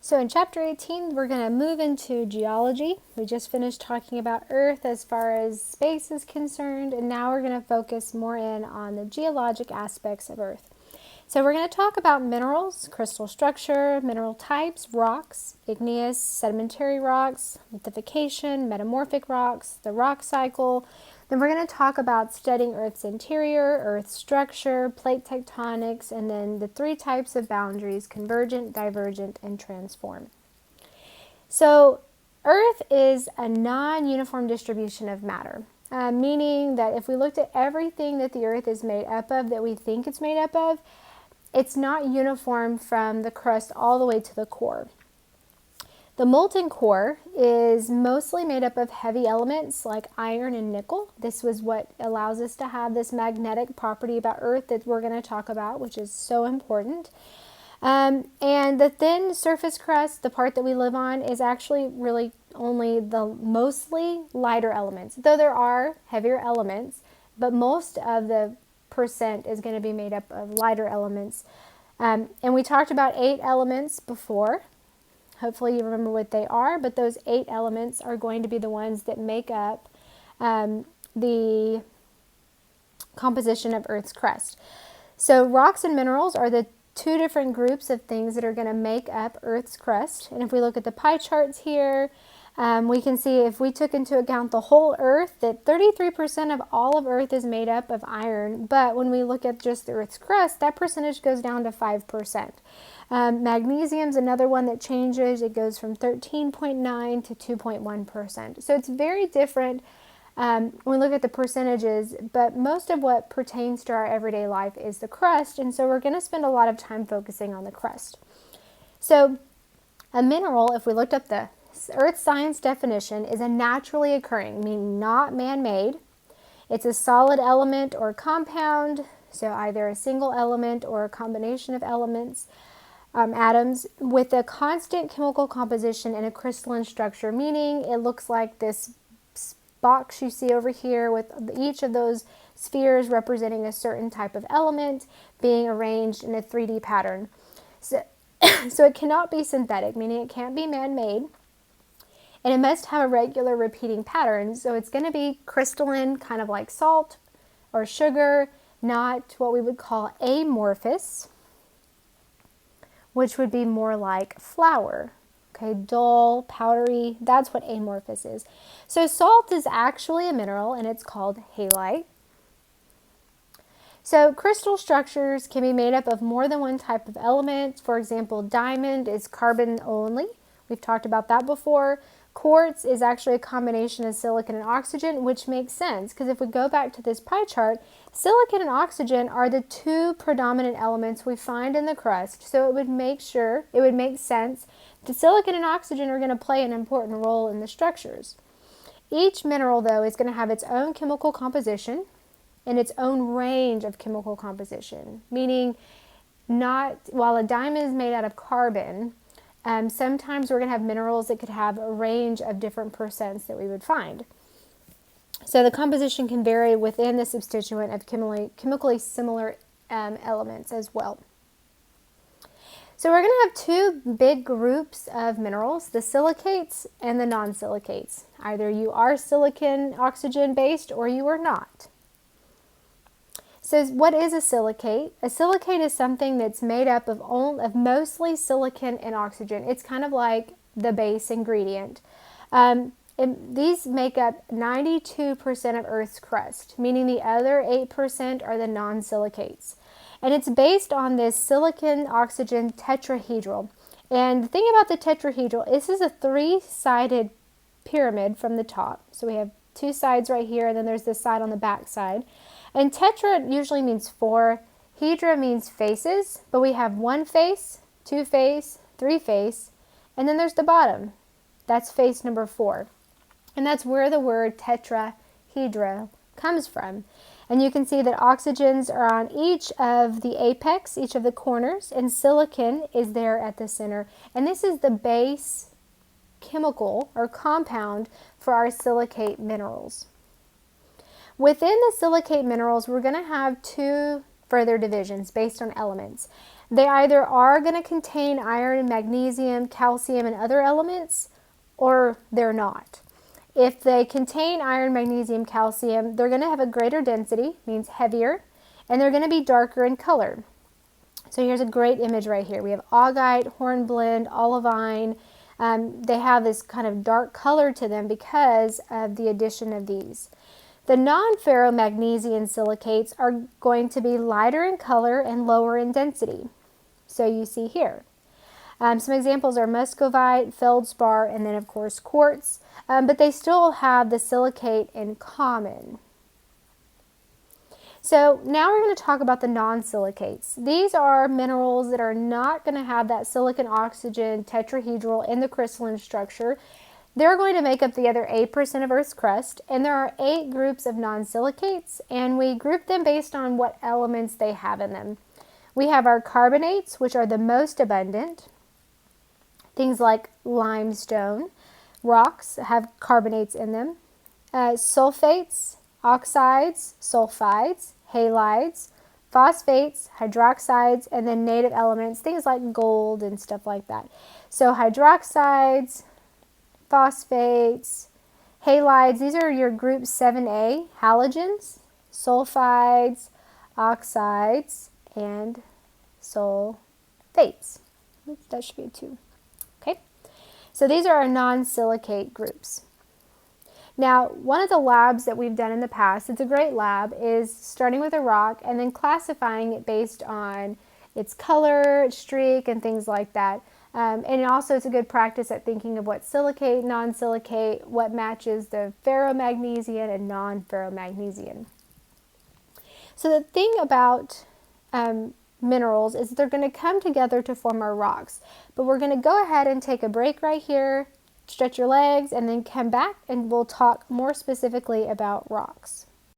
So in chapter 18, we're going to move into geology. We just finished talking about Earth as far as space is concerned, and now we're going to focus more in on the geologic aspects of Earth. So we're going to talk about minerals, crystal structure, mineral types, rocks, igneous, sedimentary rocks, lithification, metamorphic rocks, the rock cycle. Then we're going to talk about studying Earth's interior, Earth's structure, plate tectonics, and then the three types of boundaries: convergent, divergent, and transform. So Earth is a non-uniform distribution of matter, meaning that if we looked at everything that the Earth is made up of, that we think it's made up of, it's not uniform from the crust all the way to the core. The molten core is mostly made up of heavy elements like iron and nickel. This was what allows us to have this magnetic property about Earth that we're going to talk about, which is so important. And the thin surface crust, the part that we live on, is actually really only the mostly lighter elements, though there are heavier elements, but most of the percent is going to be made up of lighter elements. And we talked about 8 elements before. Hopefully you remember what they are, but those 8 elements are going to be the ones that make up the composition of Earth's crust. So rocks and minerals are the 2 different groups of things that are going to make up Earth's crust. And if we look at the pie charts here, we can see if we took into account the whole Earth, that 33% of all of Earth is made up of iron. But when we look at just the Earth's crust, that percentage goes down to 5%. Magnesium is another one that changes. It goes from 13.9 to 2.1%. So it's very different when we look at the percentages, but most of what pertains to our everyday life is the crust, and so we're going to spend a lot of time focusing on the crust. So a mineral, if we looked up the Earth science definition, is a naturally occurring, meaning not man-made. It's a solid element or compound, so either a single element or a combination of elements, atoms, with a constant chemical composition and a crystalline structure, meaning it looks like this box you see over here with each of those spheres representing a certain type of element being arranged in a 3D pattern. So it cannot be synthetic, meaning it can't be man-made, and it must have a regular repeating pattern. So it's going to be crystalline, kind of like salt or sugar, not what we would call amorphous, which would be more like flour. Okay, dull, powdery, that's what amorphous is. So salt is actually a mineral, and it's called halite. So crystal structures can be made up of more than one type of element. For example, diamond is carbon only. We've talked about that before. Quartz is actually a combination of silicon and oxygen, which makes sense because if we go back to this pie chart, silicon and oxygen are the 2 predominant elements we find in the crust. So it would make sense that silicon and oxygen are going to play an important role in the structures. Each mineral, though, is going to have its own chemical composition and its own range of chemical composition, meaning while a diamond is made out of carbon, sometimes we're going to have minerals that could have a range of different percents that we would find. So the composition can vary within the substituent of chemically similar elements as well. So we're going to have 2 big groups of minerals, the silicates and the non-silicates. Either you are silicon oxygen based or you are not. So what is a silicate? A silicate is something that's made up of mostly silicon and oxygen. It's kind of like the base ingredient. These make up 92% of Earth's crust, meaning the other 8% are the non-silicates. And it's based on this silicon-oxygen tetrahedral. And the thing about the tetrahedral, this is a 3-sided pyramid from the top. So we have 2 sides right here, and then there's this side on the back side. And tetra usually means 4. Hedra means faces, but we have 1 face, 2 face, 3 face, and then there's the bottom. That's face number 4. And that's where the word tetrahedra comes from. And you can see that oxygens are on each of the apex, each of the corners, and silicon is there at the center. And this is the base chemical or compound for our silicate minerals. Within the silicate minerals, we're going to have 2 further divisions based on elements. They either are going to contain iron, magnesium, calcium, and other elements, or they're not. If they contain iron, magnesium, calcium, they're going to have a greater density, means heavier, and they're going to be darker in color. So here's a great image right here. We have augite, hornblende, olivine. They have this kind of dark color to them because of the addition of these. The non-ferromagnesian silicates are going to be lighter in color and lower in density. So you see here. Some examples are muscovite, feldspar, and then of course quartz, but they still have the silicate in common. So now we're going to talk about the non-silicates. These are minerals that are not going to have that silicon-oxygen tetrahedral in the crystalline structure. They're going to make up the other 8% of Earth's crust, and there are 8 groups of non-silicates, and we group them based on what elements they have in them. We have our carbonates, which are the most abundant. Things like limestone. Rocks have carbonates in them. Sulfates, oxides, sulfides, halides, phosphates, hydroxides, and then native elements, things like gold and stuff like that. So hydroxides, phosphates, halides, these are your group 7A, halogens, sulfides, oxides, and sulfates. That should be a 2. Okay, so these are our non-silicate groups. Now, one of the labs that we've done in the past, it's a great lab, is starting with a rock and then classifying it based on its color, its streak, and things like that. And also it's a good practice at thinking of what silicate, non-silicate, what matches the ferromagnesian and non-ferromagnesian. So the thing about minerals is they're going to come together to form our rocks. But we're going to go ahead and take a break right here, stretch your legs, and then come back and we'll talk more specifically about rocks.